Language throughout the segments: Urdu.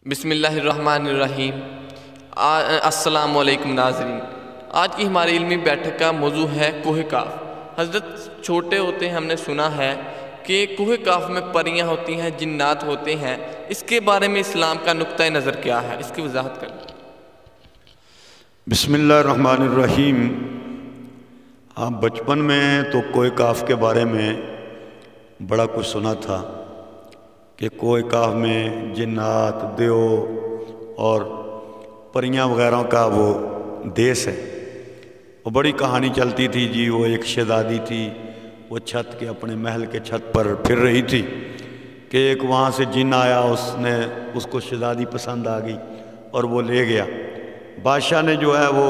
بسم اللہ الرحمن الرحیم۔ السلام علیکم ناظرین، آج کی ہماری علمی بیٹھک کا موضوع ہے کوہ کاف۔ حضرت چھوٹے ہوتے ہیں ہم نے سنا ہے کہ کوہ کاف میں پریاں ہوتی ہیں، جنات ہوتے ہیں۔ اس کے بارے میں اسلام کا نقطہ نظر کیا ہے، اس کی وضاحت کریں۔ بسم اللہ الرحمن الرحیم۔ آپ بچپن میں تو کوہ کاف کے بارے میں بڑا کچھ سنا تھا کہ کوہ کاف میں جنات، دیو اور پریاں وغیرہ کا وہ دیس ہے۔ وہ بڑی کہانی چلتی تھی جی، وہ ایک شہزادی تھی، وہ چھت کے اپنے محل کے چھت پر پھر رہی تھی کہ ایک وہاں سے جن آیا، اس کو شہزادی پسند آ گئی اور وہ لے گیا۔ بادشاہ نے جو ہے وہ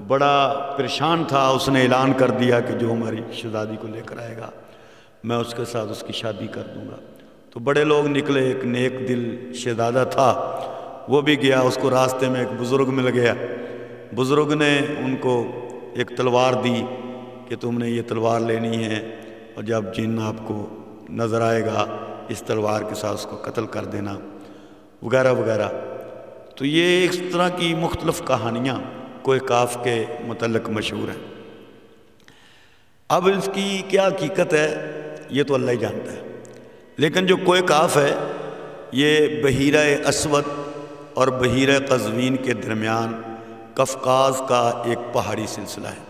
بڑا پریشان تھا، اس نے اعلان کر دیا کہ جو ہماری شہزادی کو لے کر آئے گا میں اس کے ساتھ اس کی شادی کر دوں گا۔ تو بڑے لوگ نکلے، ایک نیک دل شہزادہ تھا، وہ بھی گیا۔ اس کو راستے میں ایک بزرگ مل گیا، بزرگ نے ان کو ایک تلوار دی کہ تم نے یہ تلوار لینی ہے، اور جب جن آپ کو نظر آئے گا اس تلوار کے ساتھ اس کو قتل کر دینا، وغیرہ وغیرہ۔ تو یہ اس طرح کی مختلف کہانیاں کوہ کاف کے متعلق مشہور ہیں۔ اب اس کی کیا حقیقت ہے یہ تو اللہ ہی جانتا ہے، لیکن جو کوہ کاف ہے یہ بحیرہ اسود اور بحیرہ قزوین کے درمیان قفقاز کا ایک پہاڑی سلسلہ ہے۔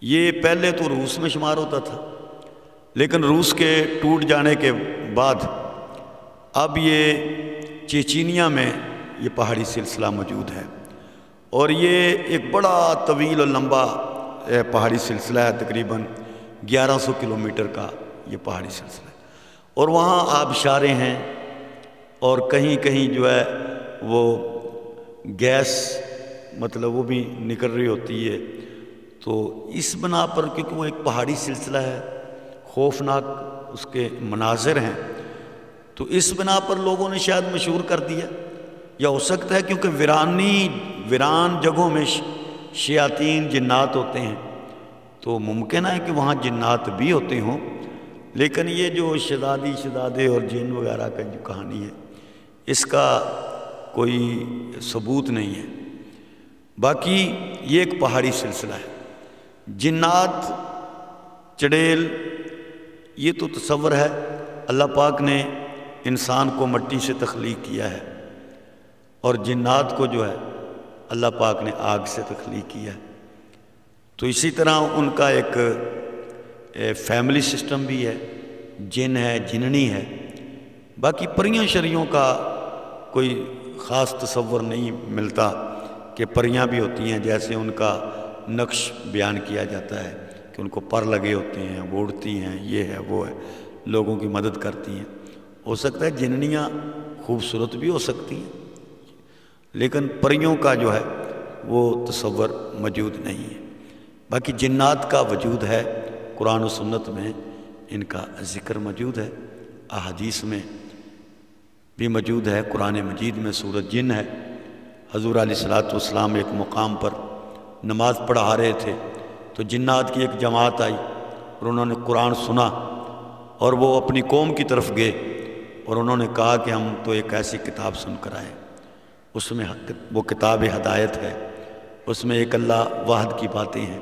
یہ پہلے تو روس میں شمار ہوتا تھا، لیکن روس کے ٹوٹ جانے کے بعد اب یہ چیچینیا میں یہ پہاڑی سلسلہ موجود ہے، اور یہ ایک بڑا طویل اور لمبا پہاڑی سلسلہ ہے، تقریباً 1100 کلومیٹر کا یہ پہاڑی سلسلہ ہے۔ اور وہاں آبشاریں ہیں، اور کہیں کہیں جو ہے وہ گیس مطلب وہ بھی نکل رہی ہوتی ہے۔ تو اس بنا پر، کیونکہ وہ ایک پہاڑی سلسلہ ہے، خوفناک اس کے مناظر ہیں، تو اس بنا پر لوگوں نے شاید مشہور کر دیا، یا ہو سکتا ہے کیونکہ ویران جگہوں میں شیاطین جنات ہوتے ہیں، تو ممکن ہے کہ وہاں جنات بھی ہوتے ہوں، لیکن یہ جو شہزادے اور جن وغیرہ کا جو کہانی ہے اس کا کوئی ثبوت نہیں ہے۔ باقی یہ ایک پہاڑی سلسلہ ہے۔ جنات، چڑیل، یہ تو تصور ہے، اللہ پاک نے انسان کو مٹی سے تخلیق کیا ہے، اور جنات کو جو ہے اللہ پاک نے آگ سے تخلیق کیا ہے۔ تو اسی طرح ان کا ایک فیملی سسٹم بھی ہے، جن ہے، جننی ہے۔ باقی پریاں شریوں کا کوئی خاص تصور نہیں ملتا کہ پریاں بھی ہوتی ہیں، جیسے ان کا نقش بیان کیا جاتا ہے کہ ان کو پر لگے ہوتے ہیں، وہ اڑتی ہیں، یہ ہے وہ ہے، لوگوں کی مدد کرتی ہیں۔ ہو سکتا ہے جننیاں خوبصورت بھی ہو سکتی ہیں، لیکن پریوں کا جو ہے وہ تصور موجود نہیں ہے۔ باقی جنات کا وجود ہے، قرآن و سنت میں ان کا ذکر موجود ہے، احادیث میں بھی موجود ہے۔ قرآن مجید میں سورۃ جن ہے۔ حضور علیہ الصلوۃ والسلام ایک مقام پر نماز پڑھا رہے تھے، تو جنات کی ایک جماعت آئی اور انہوں نے قرآن سنا، اور وہ اپنی قوم کی طرف گئے اور انہوں نے کہا کہ ہم تو ایک ایسی کتاب سن کر آئے، اس میں وہ کتاب ہدایت ہے، اس میں ایک اللہ واحد کی باتیں ہیں،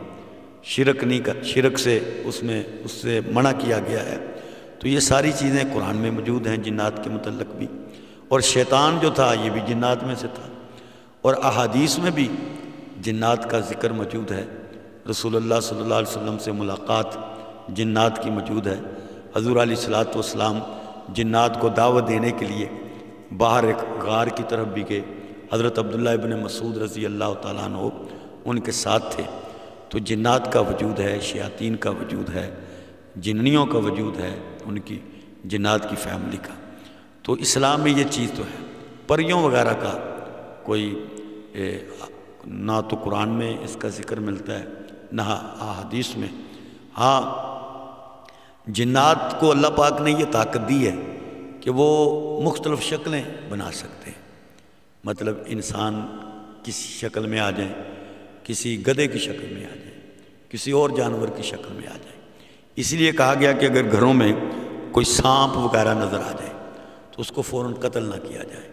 شرک سے اس سے منع کیا گیا ہے۔ تو یہ ساری چیزیں قرآن میں موجود ہیں جنات کے متعلق بھی، اور شیطان جو تھا یہ بھی جنات میں سے تھا، اور احادیث میں بھی جنات کا ذکر موجود ہے۔ رسول اللہ صلی اللہ علیہ وسلم سے ملاقات جنات کی موجود ہے۔ حضور علیہ الصلوۃ والسلام جنات کو دعوت دینے کے لیے باہر ایک غار کی طرف بھی گئے، حضرت عبداللہ ابن مسعود رضی اللہ تعالیٰ عنہ ان کے ساتھ تھے۔ تو جنات کا وجود ہے، شیاطین کا وجود ہے، جننیوں کا وجود ہے، ان کی جنات کی فیملی کا۔ تو اسلام میں یہ چیز تو ہے۔ پریوں وغیرہ کا کوئی نہ تو قرآن میں اس کا ذکر ملتا ہے نہ احادیث میں۔ ہاں، جنات کو اللہ پاک نے یہ طاقت دی ہے کہ وہ مختلف شکلیں بنا سکتے ہیں، مطلب انسان کسی شکل میں آ جائیں، کسی گدھے کی شکل میں آ جائیں، کسی اور جانور کی شکل میں آ جائیں۔ اس لیے کہا گیا کہ اگر گھروں میں کوئی سانپ وغیرہ نظر آ جائے تو اس کو فوراً قتل نہ کیا جائے،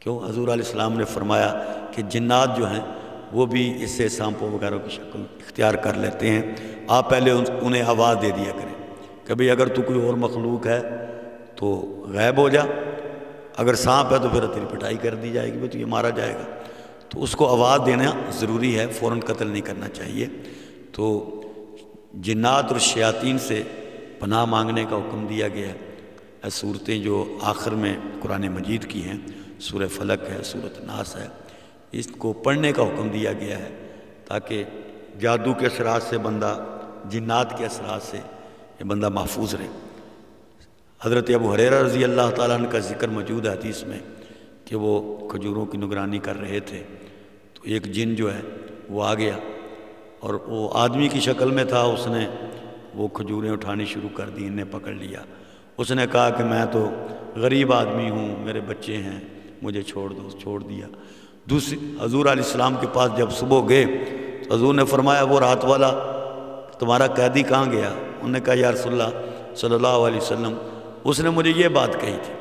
کیوں؟ حضور علیہ السلام نے فرمایا کہ جنات جو ہیں وہ بھی اس سے سانپوں وغیرہ کی شکل اختیار کر لیتے ہیں، آپ پہلے انہیں آواز دے دیا کریں کہ بھئی اگر تو کوئی اور مخلوق ہے تو غائب ہو جا، اگر سانپ ہے تو پھر تیری پٹائی کر دی جائے گی، وہ تو یہ مارا جائے گا، تو اس کو آواز دینا ضروری ہے، فوراً قتل نہیں کرنا چاہیے۔ تو جنات اور شیاطین سے پناہ مانگنے کا حکم دیا گیا ہے۔ صورتیں جو آخر میں قرآن مجید کی ہیں، سورہ فلق ہے، سورۃ ناس ہے، اس کو پڑھنے کا حکم دیا گیا ہے تاکہ جادو کے اثرات سے بندہ، جنات کے اثرات سے یہ بندہ محفوظ رہے۔ حضرت ابو ہریرہ رضی اللہ تعالیٰ عنہ کا ذکر موجود ہے حدیث میں کہ وہ کھجوروں کی نگرانی کر رہے تھے تو ایک جن جو ہے وہ آ گیا اور وہ آدمی کی شکل میں تھا، اس نے وہ کھجوریں اٹھانی شروع کر دی، انہیں پکڑ لیا۔ اس نے کہا کہ میں تو غریب آدمی ہوں، میرے بچے ہیں، مجھے چھوڑ دو، چھوڑ دیا۔ حضور علیہ السلام کے پاس جب صبح گئے تو حضور نے فرمایا وہ رات والا تمہارا قیدی کہاں گیا؟ انہوں نے کہا یا رسول اللہ صلی اللہ علیہ وسلم اس نے مجھے یہ بات کہی تھی۔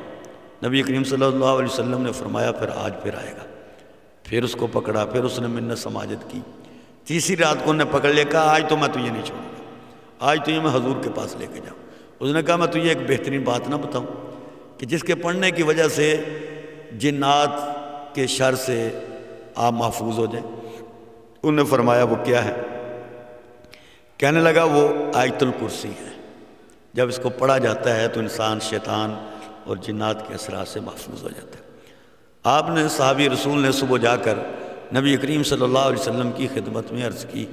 نبی کریم صلی اللہ علیہ وسلم نے فرمایا پھر آج پھر آئے گا۔ پھر اس کو پکڑا، پھر اس نے منت سماجت کی۔ تیسری رات کو انہوں نے پکڑ لیا، کہا آج تو میں تجھے نہیں چھوڑوں گا، آج تجھے میں حضور کے پاس لے کے جاؤں۔ اس نے کہا میں تجھے ایک بہترین بات نہ بتاؤں کہ جس کے پڑھنے کی وجہ سے جنات کے شر سے آپ محفوظ ہو جائیں؟ انہوں نے فرمایا وہ کیا ہے؟ کہنے لگا وہ آیت الکرسی ہے، جب اس کو پڑھا جاتا ہے تو انسان شیطان اور جنات کے اثرات سے محفوظ ہو جاتا ہے۔ آپ نے صحابی رسول نے صبح جا کر نبی کریم صلی اللہ علیہ وسلم کی خدمت میں عرض کی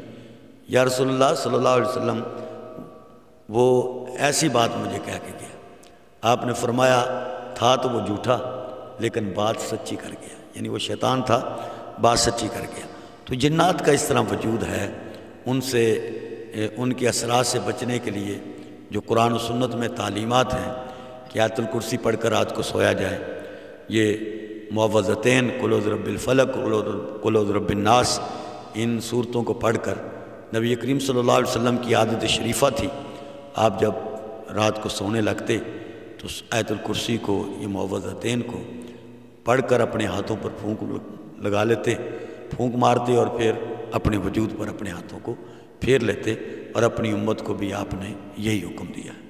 یا رسول اللہ صلی اللہ علیہ وسلم وہ ایسی بات مجھے کہہ کے گیا۔ آپ نے فرمایا تھا تو وہ جھوٹا لیکن بات سچی کر گیا، یعنی وہ شیطان تھا، بات سچی کر گیا۔ تو جنات کا اس طرح وجود ہے، ان سے ان کے اثرات سے بچنے کے لیے جو قرآن و سنت میں تعلیمات ہیں کہ آیت الکرسی پڑھ کر رات کو سویا جائے، یہ معوذتین قل اعوذ برب الفلق قل اعوذ برب الناس، ان صورتوں کو پڑھ کر نبی کریم صلی اللہ علیہ وسلم کی عادت شریفہ تھی، آپ جب رات کو سونے لگتے تو آیت الکرسی کو، یہ معوذتین کو پڑھ کر اپنے ہاتھوں پر پھونک لگا لیتے، پھونک مارتے اور پھر اپنے وجود پر اپنے ہاتھوں کو پھیر لیتے، اور اپنی امت کو بھی آپ نے یہی حکم دیا ہے۔